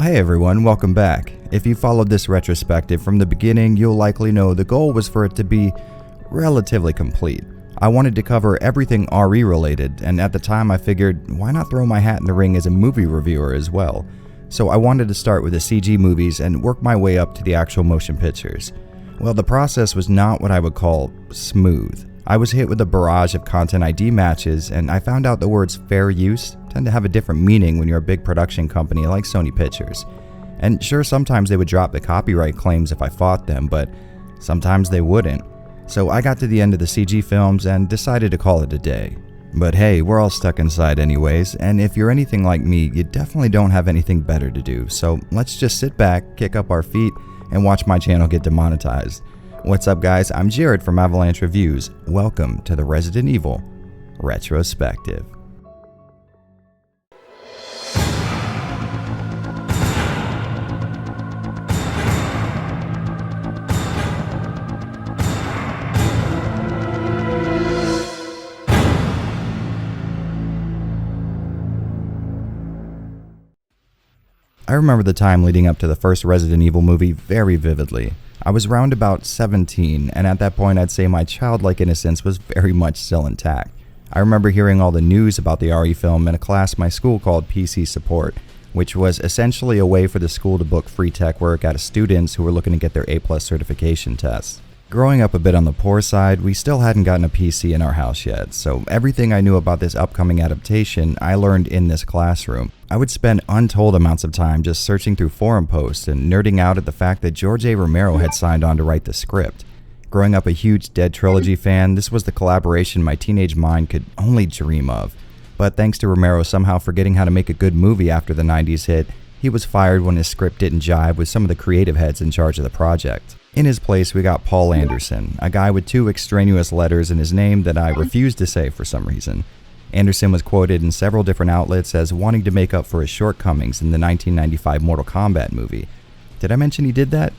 Well, hey everyone, welcome back. If you followed this retrospective from the beginning, you'll likely know the goal was for it to be relatively complete. I wanted to cover everything RE related, and at the time I figured, why not throw my hat in the ring as a movie reviewer as well? So I wanted to start with the CG movies and work my way up to the actual motion pictures. Well, the process was not what I would call smooth. I was hit with a barrage of content ID matches, and I found out the words fair use tend to have a different meaning when you're a big production company like Sony Pictures. And sure, sometimes they would drop the copyright claims if I fought them, but sometimes they wouldn't. So I got to the end of the CG films and decided to call it a day. But hey, we're all stuck inside anyways, and if you're anything like me, you definitely don't have anything better to do. So let's just sit back, kick up our feet, and watch my channel get demonetized. What's up guys, I'm Jared from Avalanche Reviews. Welcome to the Resident Evil Retrospective. I remember the time leading up to the first Resident Evil movie very vividly. I was around about 17, and at that point I'd say my childlike innocence was very much still intact. I remember hearing all the news about the RE film in a class my school called PC Support, which was essentially a way for the school to book free tech work out of students who were looking to get their A+ certification tests. Growing up a bit on the poor side, we still hadn't gotten a PC in our house yet, so everything I knew about this upcoming adaptation I learned in this classroom. I would spend untold amounts of time just searching through forum posts and nerding out at the fact that George A. Romero had signed on to write the script. Growing up a huge Dead Trilogy fan, this was the collaboration my teenage mind could only dream of. But thanks to Romero somehow forgetting how to make a good movie after the 90s hit, he was fired when his script didn't jive with some of the creative heads in charge of the project. In his place, we got Paul Anderson, a guy with two extraneous letters in his name that I refused to say for some reason. Anderson was quoted in several different outlets as wanting to make up for his shortcomings in the 1995 Mortal Kombat movie. Did I mention he did that?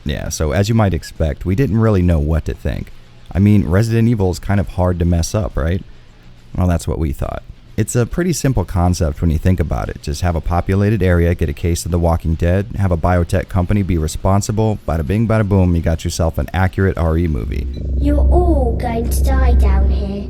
Yeah, so as you might expect, we didn't really know what to think. I mean, Resident Evil is kind of hard to mess up, right? Well, that's what we thought. It's a pretty simple concept when you think about it. Just have a populated area get a case of the Walking Dead, have a biotech company be responsible, bada bing bada boom, you got yourself an accurate RE movie. You're all going to die down here.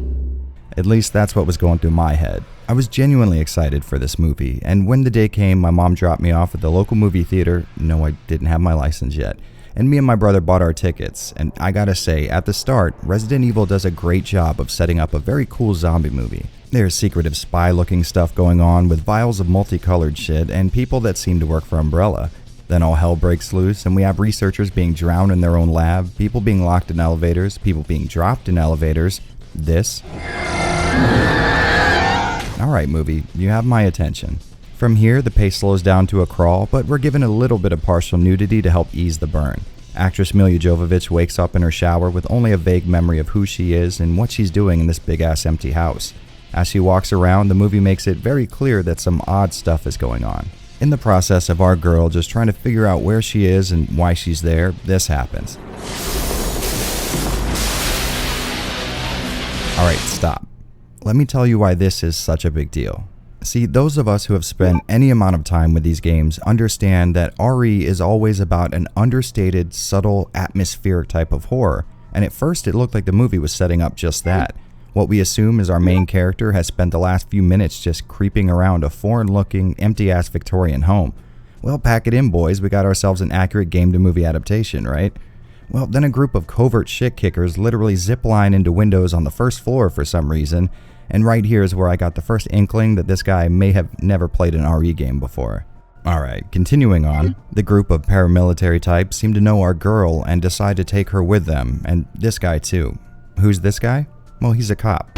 At least that's what was going through my head. I was genuinely excited for this movie, and when the day came, my mom dropped me off at the local movie theater. No, I didn't have my license yet. And me and my brother bought our tickets, and I gotta say, at the start, Resident Evil does a great job of setting up a very cool zombie movie. There's secretive spy-looking stuff going on with vials of multicolored shit and people that seem to work for Umbrella. Then all hell breaks loose, and we have researchers being drowned in their own lab, people being locked in elevators, people being dropped in elevators. This. Alright movie, you have my attention. From here, the pace slows down to a crawl, but we're given a little bit of partial nudity to help ease the burn. Actress Milla Jovovich wakes up in her shower with only a vague memory of who she is and what she's doing in this big-ass empty house. As she walks around, the movie makes it very clear that some odd stuff is going on. In the process of our girl just trying to figure out where she is and why she's there, this happens. Alright, stop. Let me tell you why this is such a big deal. See, those of us who have spent any amount of time with these games understand that RE is always about an understated, subtle, atmospheric type of horror, and at first it looked like the movie was setting up just that. What we assume is our main character has spent the last few minutes just creeping around a foreign-looking, empty-ass Victorian home. Well, pack it in, boys, we got ourselves an accurate game-to-movie adaptation, right? Well, then a group of covert shit-kickers literally zip-line into windows on the first floor for some reason, and right here is where I got the first inkling that this guy may have never played an RE game before. Alright, continuing on, the group of paramilitary types seem to know our girl and decide to take her with them, and this guy too. Who's this guy? Well, he's a cop.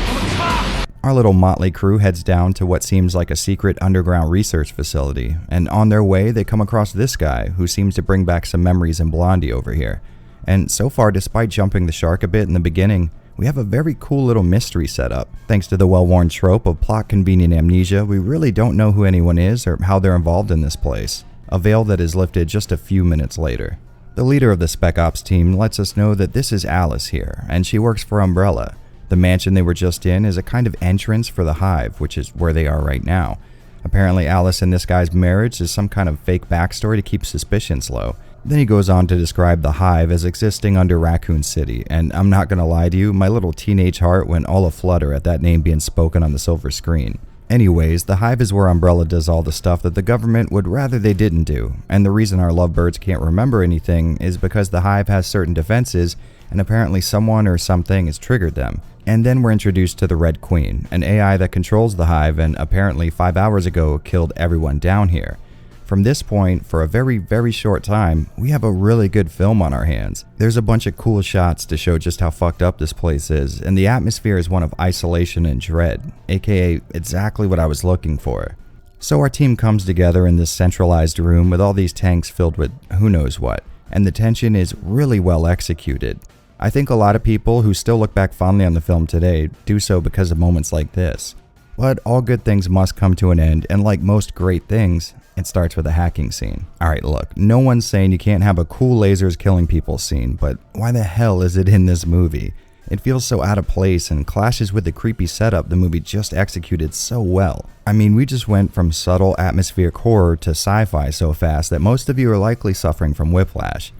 Our little motley crew heads down to what seems like a secret underground research facility, and on their way they come across this guy who seems to bring back some memories in Blondie over here. And so far, despite jumping the shark a bit in the beginning, we have a very cool little mystery set up. Thanks to the well-worn trope of plot-convenient amnesia, we really don't know who anyone is or how they're involved in this place. A veil that is lifted just a few minutes later. The leader of the Spec Ops team lets us know that this is Alice here, and she works for Umbrella. The The mansion they were just in is a kind of entrance for the Hive, which is where they are right now. Apparently Alice and this guy's marriage is some kind of fake backstory to keep suspicions low. Then he goes on to describe the Hive as existing under Raccoon City, and I'm not gonna lie to you, my little teenage heart went all aflutter at that name being spoken on the silver screen. Anyways, the Hive is where Umbrella does all the stuff that the government would rather they didn't do, and the reason our lovebirds can't remember anything is because the Hive has certain defenses, and apparently someone or something has triggered them. And then we're introduced to the Red Queen, an AI that controls the Hive and apparently 5 hours ago killed everyone down here. From this point, for a very, very short time, we have a really good film on our hands. There's a bunch of cool shots to show just how fucked up this place is, and the atmosphere is one of isolation and dread, aka exactly what I was looking for. So our team comes together in this centralized room with all these tanks filled with who knows what, and the tension is really well executed. I think a lot of people who still look back fondly on the film today do so because of moments like this. But all good things must come to an end, and like most great things, it starts with a hacking scene. Alright, look, no one's saying you can't have a cool lasers killing people scene, but why the hell is it in this movie? It feels so out of place and clashes with the creepy setup the movie just executed so well. I mean, we just went from subtle atmospheric horror to sci-fi so fast that most of you are likely suffering from whiplash.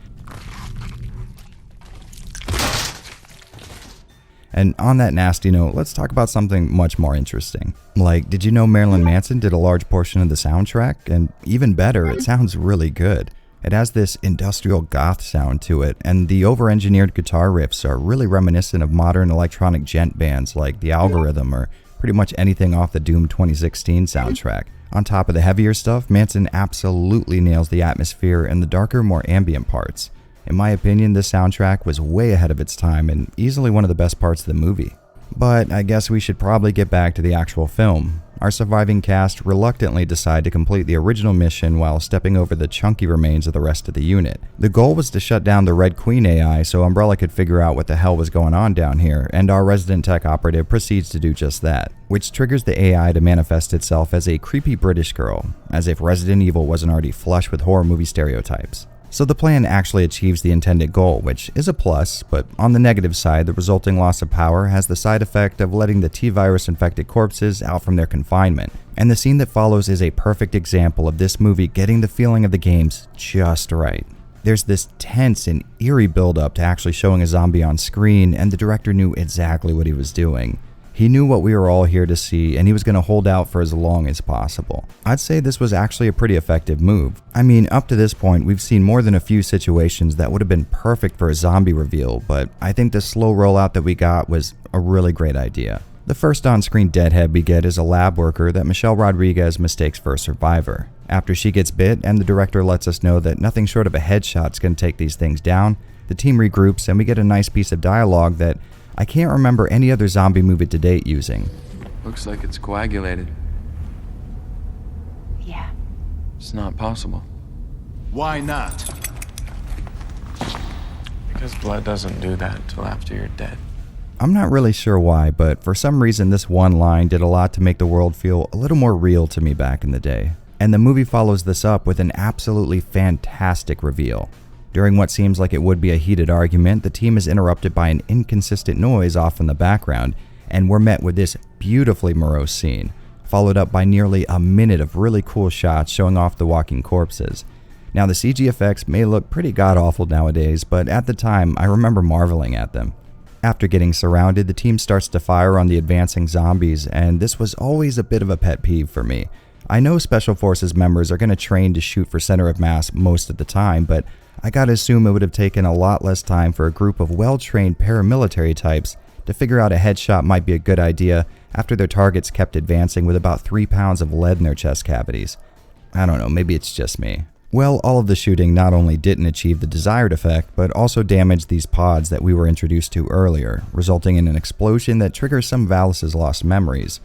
And on that nasty note, let's talk about something much more interesting. Like, did you know Marilyn Manson did a large portion of the soundtrack? And even better, it sounds really good. It has this industrial goth sound to it, and the over-engineered guitar riffs are really reminiscent of modern electronic gent bands like The Algorithm or pretty much anything off the Doom 2016 soundtrack. On top of the heavier stuff, Manson absolutely nails the atmosphere and the darker, more ambient parts. In my opinion, this soundtrack was way ahead of its time and easily one of the best parts of the movie. But I guess we should probably get back to the actual film. Our surviving cast reluctantly decide to complete the original mission while stepping over the chunky remains of the rest of the unit. The goal was to shut down the Red Queen AI so Umbrella could figure out what the hell was going on down here, and our resident tech operative proceeds to do just that, which triggers the AI to manifest itself as a creepy British girl, as if Resident Evil wasn't already flush with horror movie stereotypes. So the plan actually achieves the intended goal, which is a plus, but on the negative side, the resulting loss of power has the side effect of letting the T-virus infected corpses out from their confinement. And the scene that follows is a perfect example of this movie getting the feeling of the games just right. There's this tense and eerie build-up to actually showing a zombie on screen, and the director knew exactly what he was doing. He knew what we were all here to see, and he was going to hold out for as long as possible. I'd say this was actually a pretty effective move. I mean, up to this point, we've seen more than a few situations that would have been perfect for a zombie reveal, but I think the slow rollout that we got was a really great idea. The first on-screen deadhead we get is a lab worker that Michelle Rodriguez mistakes for a survivor. After she gets bit and the director lets us know that nothing short of a headshot's going to take these things down, the team regroups and we get a nice piece of dialogue that I can't remember any other zombie movie to date using. Looks like it's coagulated. Yeah. It's not possible. Why not? Because blood doesn't do that until after you're dead. I'm not really sure why, but for some reason this one line did a lot to make the world feel a little more real to me back in the day. And the movie follows this up with an absolutely fantastic reveal. During what seems like it would be a heated argument, the team is interrupted by an inconsistent noise off in the background, and we're met with this beautifully morose scene, followed up by nearly a minute of really cool shots showing off the walking corpses. Now the CG effects may look pretty god-awful nowadays, but at the time I remember marveling at them. After getting surrounded, the team starts to fire on the advancing zombies, and this was always a bit of a pet peeve for me. I know Special Forces members are going to train to shoot for center of mass most of the time, but I gotta assume it would have taken a lot less time for a group of well-trained paramilitary types to figure out a headshot might be a good idea after their targets kept advancing with about 3 pounds of lead in their chest cavities. I don't know, maybe it's just me. Well, all of the shooting not only didn't achieve the desired effect, but also damaged these pods that we were introduced to earlier, resulting in an explosion that triggers some of Alice's lost memories.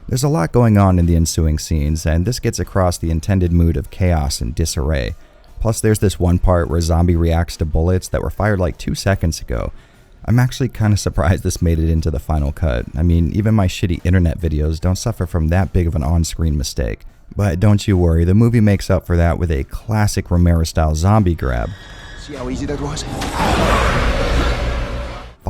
There's a lot going on in the ensuing scenes, and this gets across the intended mood of chaos and disarray. Plus there's this one part where a zombie reacts to bullets that were fired like 2 seconds ago. I'm actually kind of surprised this made it into the final cut. I mean, even my shitty internet videos don't suffer from that big of an on-screen mistake. But don't you worry, the movie makes up for that with a classic Romero-style zombie grab, See how easy that was?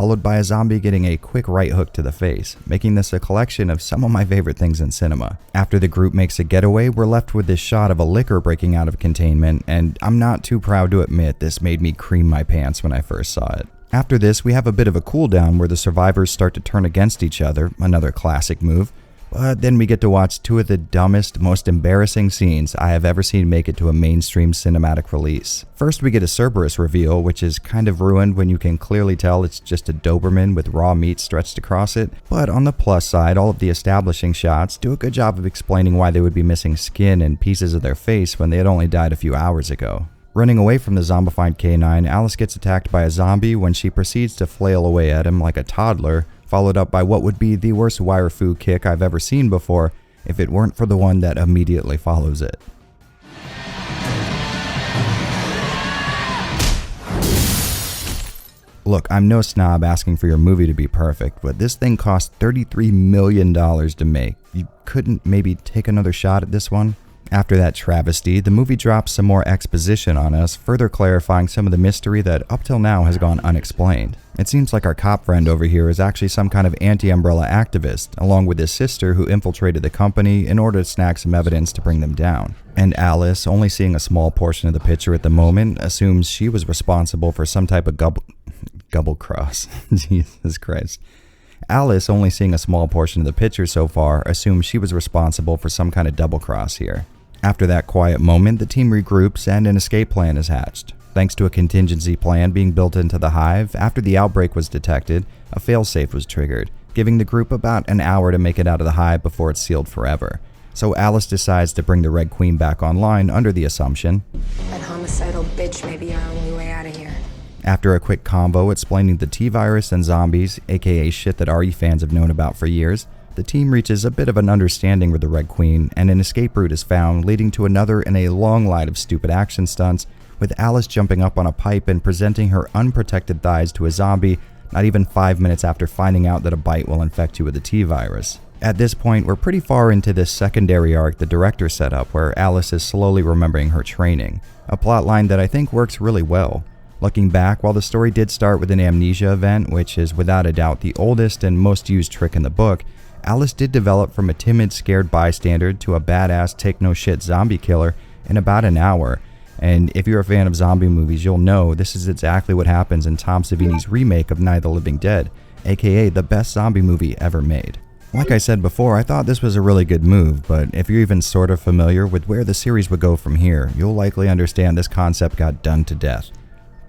followed by a zombie getting a quick right hook to the face, making this a collection of some of my favorite things in cinema. After the group makes a getaway, we're left with this shot of a licker breaking out of containment, and I'm not too proud to admit this made me cream my pants when I first saw it. After this, we have a bit of a cool down where the survivors start to turn against each other, another classic move, but then we get to watch two of the dumbest, most embarrassing scenes I have ever seen make it to a mainstream cinematic release. First, we get a Cerberus Reveal, which is kind of ruined when you can clearly tell it's just a Doberman with raw meat stretched across it, but on the plus side, all of the establishing shots do a good job of explaining why they would be missing skin and pieces of their face when they had only died a few hours ago. Running away from the zombified canine, Alice gets attacked by a zombie when she proceeds to flail away at him like a toddler, followed up by what would be the worst wire fu kick I've ever seen before if it weren't for the one that immediately follows it. Look, I'm no snob asking for your movie to be perfect, but this thing cost $33 million to make. You couldn't maybe take another shot at this one? After that travesty, the movie drops some more exposition on us, further clarifying some of the mystery that up till now has gone unexplained. It seems like our cop friend over here is actually some kind of anti-umbrella activist, along with his sister who infiltrated the company in order to snag some evidence to bring them down. And Alice, only seeing a small portion of the picture at the moment, assumes she was responsible for some type of double cross. Jesus Christ. Alice, only seeing a small portion of the picture so far, assumes she was responsible for some kind of double cross here. After that quiet moment, the team regroups and an escape plan is hatched. Thanks to a contingency plan being built into the hive, after the outbreak was detected, a failsafe was triggered, giving the group about an hour to make it out of the hive before it's sealed forever. So Alice decides to bring the Red Queen back online under the assumption that homicidal bitch may be our only way out of here. After a quick convo explaining the T-virus and zombies, aka shit that RE fans have known about for years, the team reaches a bit of an understanding with the Red Queen, and an escape route is found, leading to another in a long line of stupid action stunts, with Alice jumping up on a pipe and presenting her unprotected thighs to a zombie not even 5 minutes after finding out that a bite will infect you with the T-virus. At this point, we're pretty far into this secondary arc the director set up, where Alice is slowly remembering her training, a plotline that I think works really well. Looking back, while the story did start with an amnesia event, which is without a doubt the oldest and most used trick in the book, Alice did develop from a timid, scared bystander to a badass take-no-shit zombie killer in about an hour. And if you're a fan of zombie movies, you'll know this is exactly what happens in Tom Savini's remake of Night of the Living Dead, aka the best zombie movie ever made. Like I said before, I thought this was a really good move, but if you're even sort of familiar with where the series would go from here, you'll likely understand this concept got done to death.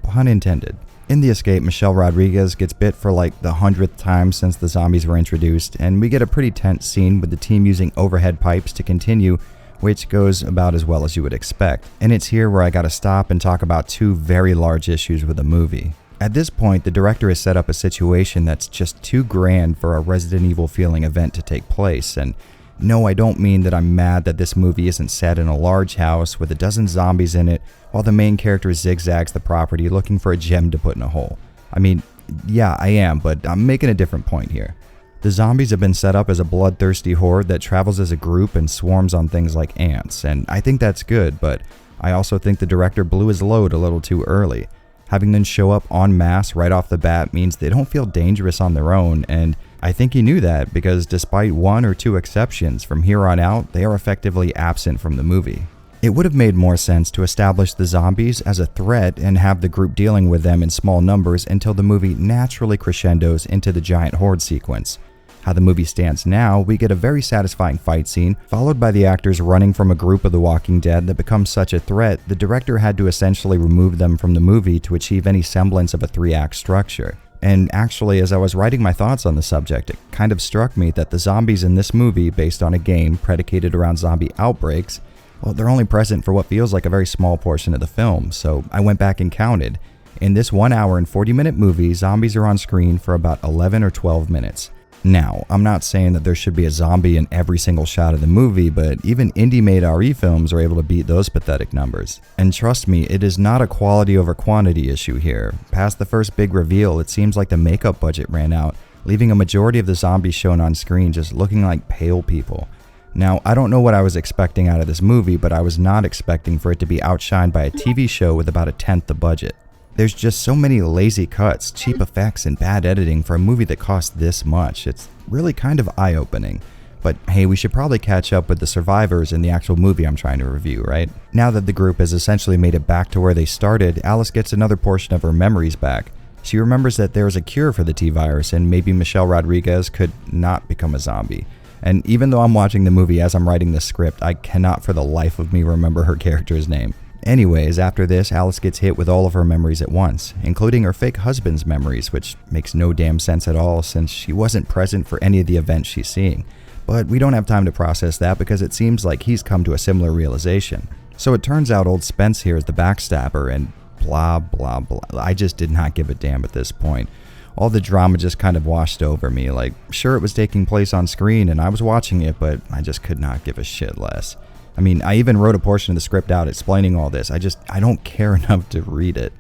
Pun intended. In the escape, Michelle Rodriguez gets bit for like the 100th time since the zombies were introduced, and we get a pretty tense scene with the team using overhead pipes to continue, which goes about as well as you would expect. And it's here where I gotta stop and talk about two very large issues with the movie. At this point, the director has set up a situation that's just too grand for a Resident Evil feeling event to take place, and no, I don't mean that I'm mad that this movie isn't set in a large house with a dozen zombies in it while the main character zigzags the property looking for a gem to put in a hole. I mean, yeah, I am, but I'm making a different point here. The zombies have been set up as a bloodthirsty horde that travels as a group and swarms on things like ants, and I think that's good, but I also think the director blew his load a little too early. Having them show up en masse right off the bat means they don't feel dangerous on their own, and I think he knew that because despite one or two exceptions, from here on out, they are effectively absent from the movie. It would have made more sense to establish the zombies as a threat and have the group dealing with them in small numbers until the movie naturally crescendos into the giant horde sequence. How the movie stands now, we get a very satisfying fight scene, followed by the actors running from a group of the Walking Dead that becomes such a threat, the director had to essentially remove them from the movie to achieve any semblance of a 3-act structure. And actually, as I was writing my thoughts on the subject, it kind of struck me that the zombies in this movie, based on a game predicated around zombie outbreaks, well, they're only present for what feels like a very small portion of the film, so I went back and counted. In this 1 hour and 40-minute movie, zombies are on screen for about 11 or 12 minutes. Now, I'm not saying that there should be a zombie in every single shot of the movie, but even indie-made RE films are able to beat those pathetic numbers. And trust me, it is not a quality over quantity issue here. Past the first big reveal, it seems like the makeup budget ran out, leaving a majority of the zombies shown on screen just looking like pale people. Now, I don't know what I was expecting out of this movie, but I was not expecting for it to be outshined by a TV show with about a tenth the budget. There's just so many lazy cuts, cheap effects, and bad editing for a movie that cost this much. It's really kind of eye-opening. But hey, we should probably catch up with the survivors in the actual movie I'm trying to review, right? Now that the group has essentially made it back to where they started, Alice gets another portion of her memories back. She remembers that there is a cure for the T-virus and maybe Michelle Rodriguez could not become a zombie. And even though I'm watching the movie as I'm writing the script, I cannot for the life of me remember her character's name. Anyways, after this, Alice gets hit with all of her memories at once, including her fake husband's memories, which makes no damn sense at all since she wasn't present for any of the events she's seeing. But we don't have time to process that because it seems like he's come to a similar realization. So it turns out old Spence here is the backstabber and blah blah blah. I just did not give a damn at this point. All the drama just kind of washed over me. Like, sure, it was taking place on screen and I was watching it, but I just could not give a shit less. I mean, I even wrote a portion of the script out explaining all this. I don't care enough to read it.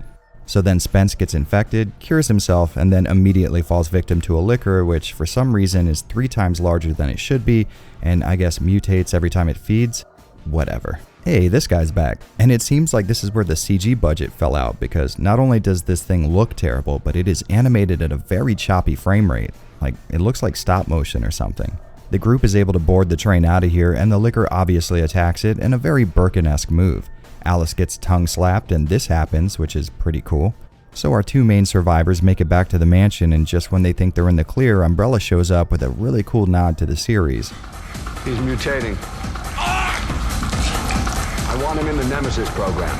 So then Spence gets infected, cures himself, and then immediately falls victim to a liquor, which for some reason is 3 times larger than it should be, and I guess mutates every time it feeds. Whatever. Hey, this guy's back. And it seems like this is where the CG budget fell out, because not only does this thing look terrible, but it is animated at a very choppy frame rate. Like, it looks like stop motion or something. The group is able to board the train out of here, and the liquor obviously attacks it in a very Birkin-esque move. Alice gets tongue slapped and this happens, which is pretty cool. So our 2 main survivors make it back to the mansion, and just when they think they're in the clear, Umbrella shows up with a really cool nod to the series. He's mutating. I want him in the Nemesis program.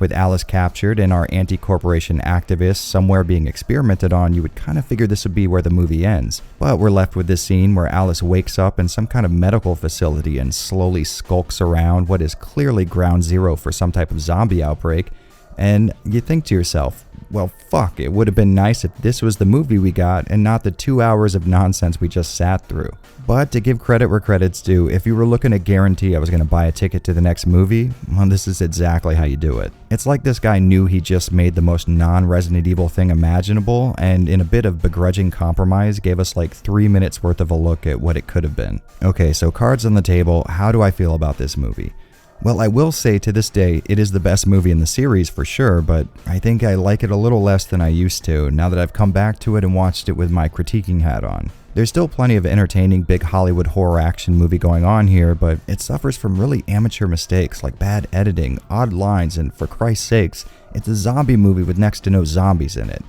With Alice captured and our anti-corporation activists somewhere being experimented on, you would kind of figure this would be where the movie ends. But we're left with this scene where Alice wakes up in some kind of medical facility and slowly skulks around what is clearly ground zero for some type of zombie outbreak. And you think to yourself, well, fuck, it would have been nice if this was the movie we got and not the 2 hours of nonsense we just sat through. But to give credit where credit's due, if you were looking to guarantee I was going to buy a ticket to the next movie, well, this is exactly how you do it. It's like this guy knew he just made the most non-Resident Evil thing imaginable, and in a bit of begrudging compromise, gave us like 3 minutes worth of a look at what it could have been. Okay, so cards on the table, how do I feel about this movie? Well, I will say to this day, it is the best movie in the series for sure, but I think I like it a little less than I used to now that I've come back to it and watched it with my critiquing hat on. There's still plenty of entertaining big Hollywood horror action movie going on here, but it suffers from really amateur mistakes like bad editing, odd lines, and for Christ's sakes, it's a zombie movie with next to no zombies in it.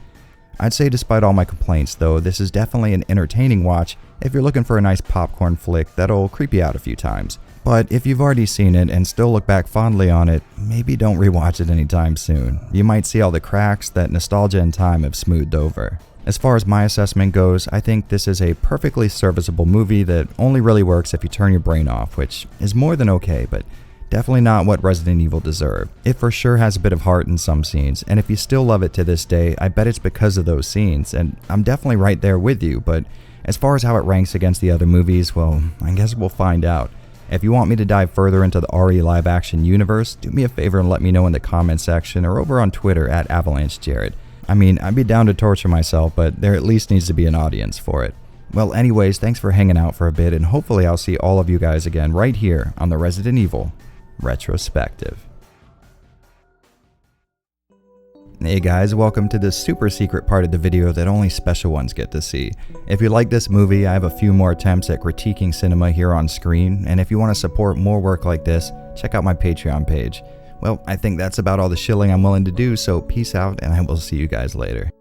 I'd say despite all my complaints though, this is definitely an entertaining watch if you're looking for a nice popcorn flick that'll creep you out a few times. But if you've already seen it and still look back fondly on it, maybe don't rewatch it anytime soon. You might see all the cracks that nostalgia and time have smoothed over. As far as my assessment goes, I think this is a perfectly serviceable movie that only really works if you turn your brain off, which is more than okay, but definitely not what Resident Evil deserved. It for sure has a bit of heart in some scenes, and if you still love it to this day, I bet it's because of those scenes, and I'm definitely right there with you, but as far as how it ranks against the other movies, well, I guess we'll find out. If you want me to dive further into the RE live action universe, do me a favor and let me know in the comment section or over on Twitter at Avalanche Jared. I mean, I'd be down to torture myself, but there at least needs to be an audience for it. Well, anyways, thanks for hanging out for a bit, and hopefully I'll see all of you guys again right here on the Resident Evil Retrospective. Hey guys, welcome to the super secret part of the video that only special ones get to see. If you like this movie, I have a few more attempts at critiquing cinema here on screen, and if you want to support more work like this, check out my Patreon page. Well, I think that's about all the shilling I'm willing to do, so peace out and I will see you guys later.